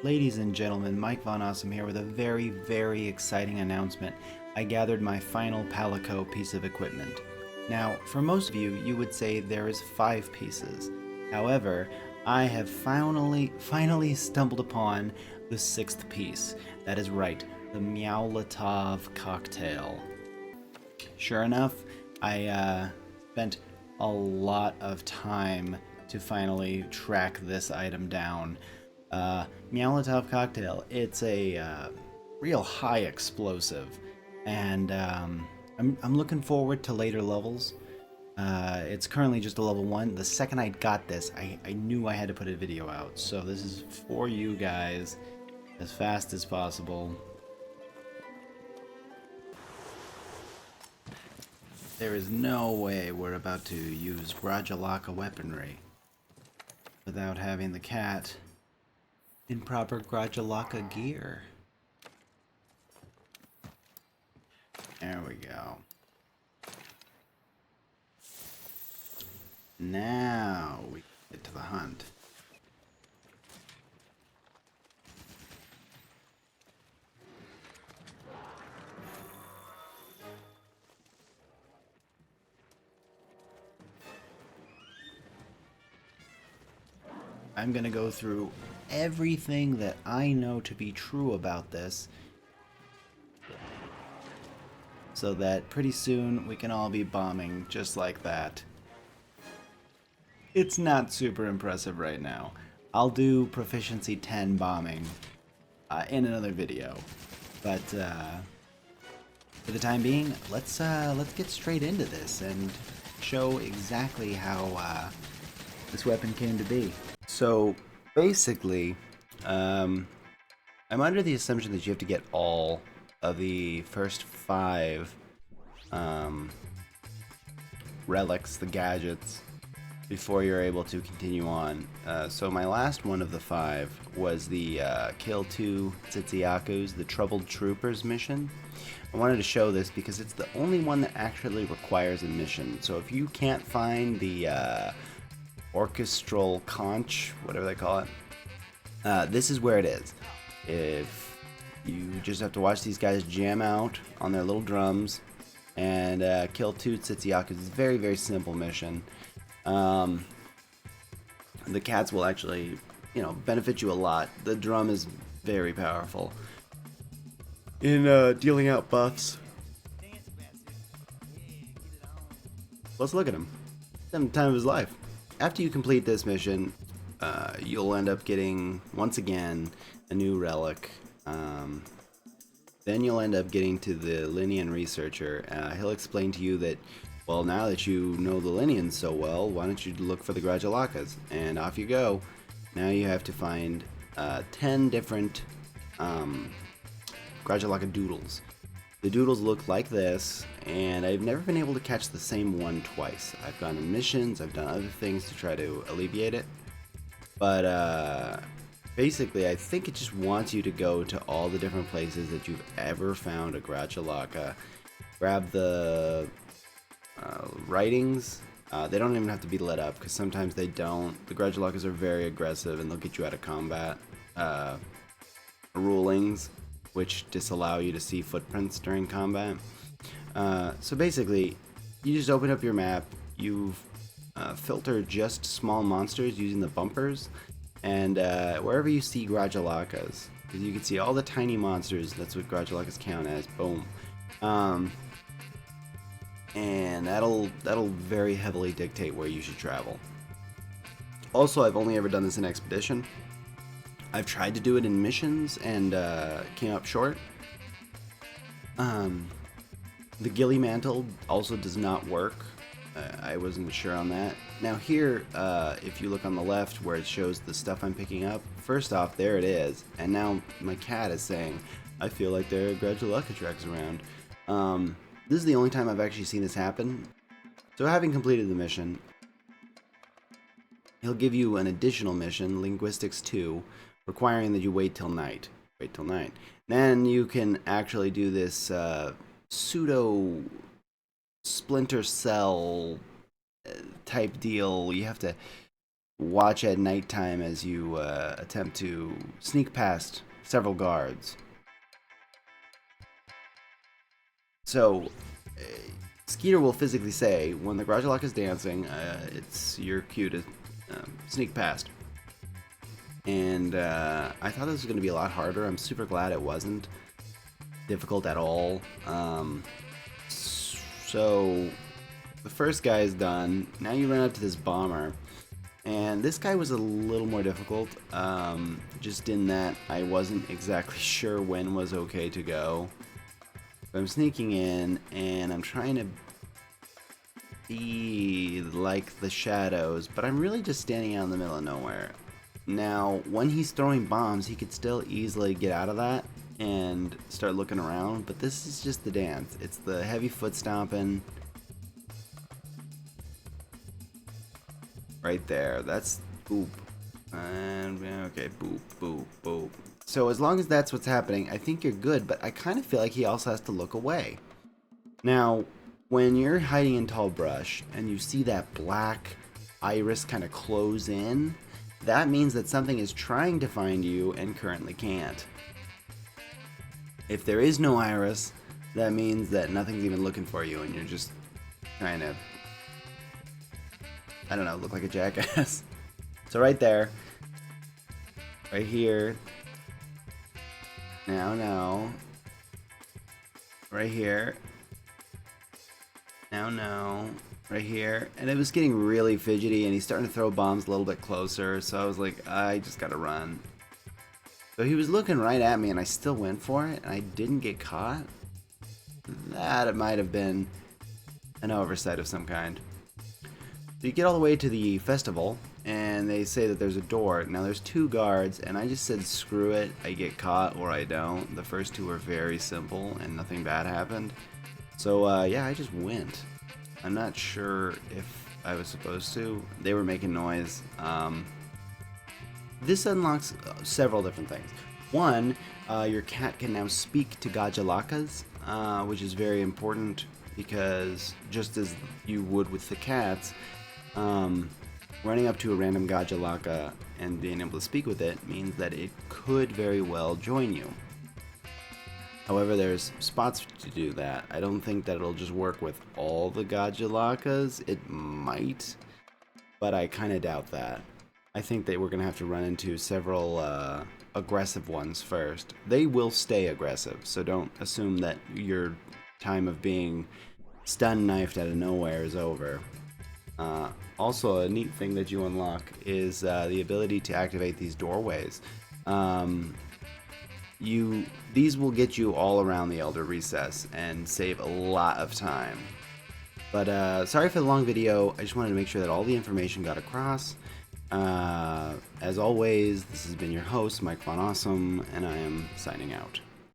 Ladies and gentlemen, MikeVonAwesome here with a very, very exciting announcement. I gathered my final Palico piece of equipment. Now, for most of you, you would say there is 5 pieces. However, I have finally stumbled upon the 6th piece. That is right, the Meowlatov cocktail. Sure enough, I spent a lot of time to finally track this item down. Meowlatov cocktail. It's a real high explosive, and I'm looking forward to later levels. It's currently just a level 1. The second I got this, I knew I had to put a video out. So this is for you guys as fast as possible. There is no way we're about to use Gajalaka weaponry without having the cat in proper Gajalaka gear. There we go. Now we get to the hunt. I'm gonna go through everything that I know to be true about this so that pretty soon we can all be bombing just like that. It's not super impressive right now. I'll do proficiency 10 bombing in another video, but for the time being, let's get straight into this and show exactly how this weapon came to be. So basically, I'm under the assumption that you have to get all of the first 5 relics, the gadgets, before you're able to continue on. So my last one of the 5 was the Kill 2 Tsitsiakus, the Troubled Troopers mission. I wanted to show this because it's the only one that actually requires a mission. So if you can't find the orchestral conch, whatever they call it, this is where it is. If you just have to watch these guys jam out on their little drums and kill 2 Tsitsiakus. It's a very, very simple mission. The cats will actually, benefit you a lot. The drum is very powerful in dealing out buffs. Let's look at him. He's having the time of his life. After you complete this mission, you'll end up getting, once again, a new relic. Then you'll end up getting to the Linian Researcher. He'll explain to you that, well, now that you know the Linians so well, why don't you look for the Gajalakas? And off you go. Now you have to find 10 different Gajalaka doodles. The doodles look like this, and I've never been able to catch the same one twice. I've gone on missions, I've done other things to try to alleviate it, but basically I think it just wants you to go to all the different places that you've ever found a Gajalaka, grab the writings. They don't even have to be lit up, because sometimes they don't. The Gajalakas are very aggressive, and they'll get you out of combat. Rulings, which disallow you to see footprints during combat. So basically, you just open up your map, you filter just small monsters using the bumpers, and wherever you see Gajalakas, because you can see all the tiny monsters, that's what Gajalakas count as, boom. And that'll very heavily dictate where you should travel. Also, I've only ever done this in Expedition. I've tried to do it in missions and came up short. The Gilly Mantle also does not work. I wasn't sure on that. Now here, if you look on the left where it shows the stuff I'm picking up, first off, there it is. And now my cat is saying, I feel like there are Gajalaka tracks around. This is the only time I've actually seen this happen. So having completed the mission, he'll give you an additional mission, Linguistics 2, requiring that you wait till night. Wait till night. Then you can actually do this pseudo Splinter Cell type deal. You have to watch at nighttime as you attempt to sneak past several guards. So, Skeeter will physically say, when the Gajalaka is dancing, it's your cue to sneak past. And I thought this was going to be a lot harder. I'm super glad it wasn't difficult at all. So, the first guy is done. Now you run up to this bomber. And this guy was a little more difficult, just in that I wasn't exactly sure when was okay to go. I'm sneaking in, and I'm trying to be like the shadows, but I'm really just standing out in the middle of nowhere. Now, when he's throwing bombs, he could still easily get out of that and start looking around, but this is just the dance. It's the heavy foot stomping. Right there. That's boop. And, okay, boop, boop, boop. So as long as that's what's happening, I think you're good, but I kind of feel like he also has to look away. Now, when you're hiding in tall brush and you see that black iris kind of close in, that means that something is trying to find you and currently can't. If there is no iris, that means that nothing's even looking for you and you're just trying to, I don't know, look like a jackass. So right there, right here, now, right here, now, right here, and it was getting really fidgety, and he's starting to throw bombs a little bit closer, so I was like, I just gotta run. So he was looking right at me, and I still went for it, and I didn't get caught. That it might have been an oversight of some kind. So you get all the way to the festival, and they say that there's a door. Now there's two guards, and I just said screw it, I get caught or I don't. The first two were very simple, and nothing bad happened. So yeah, I just went. I'm not sure if I was supposed to. They were making noise. This unlocks several different things. One, your cat can now speak to Gajalakas, which is very important because just as you would with the cats, running up to a random Gajalaka and being able to speak with it means that it could very well join you. However, there's spots to do that. I don't think that it'll just work with all the Gajalakas. It might, but I kind of doubt that. I think that we're going to have to run into several aggressive ones first. They will stay aggressive, so don't assume that your time of being stun knifed out of nowhere is over. Also, a neat thing that you unlock is the ability to activate these doorways. These will get you all around the Elder Recess and save a lot of time. But sorry for the long video. I just wanted to make sure that all the information got across. As always, this has been your host, MikeVonAwesome, and I am signing out.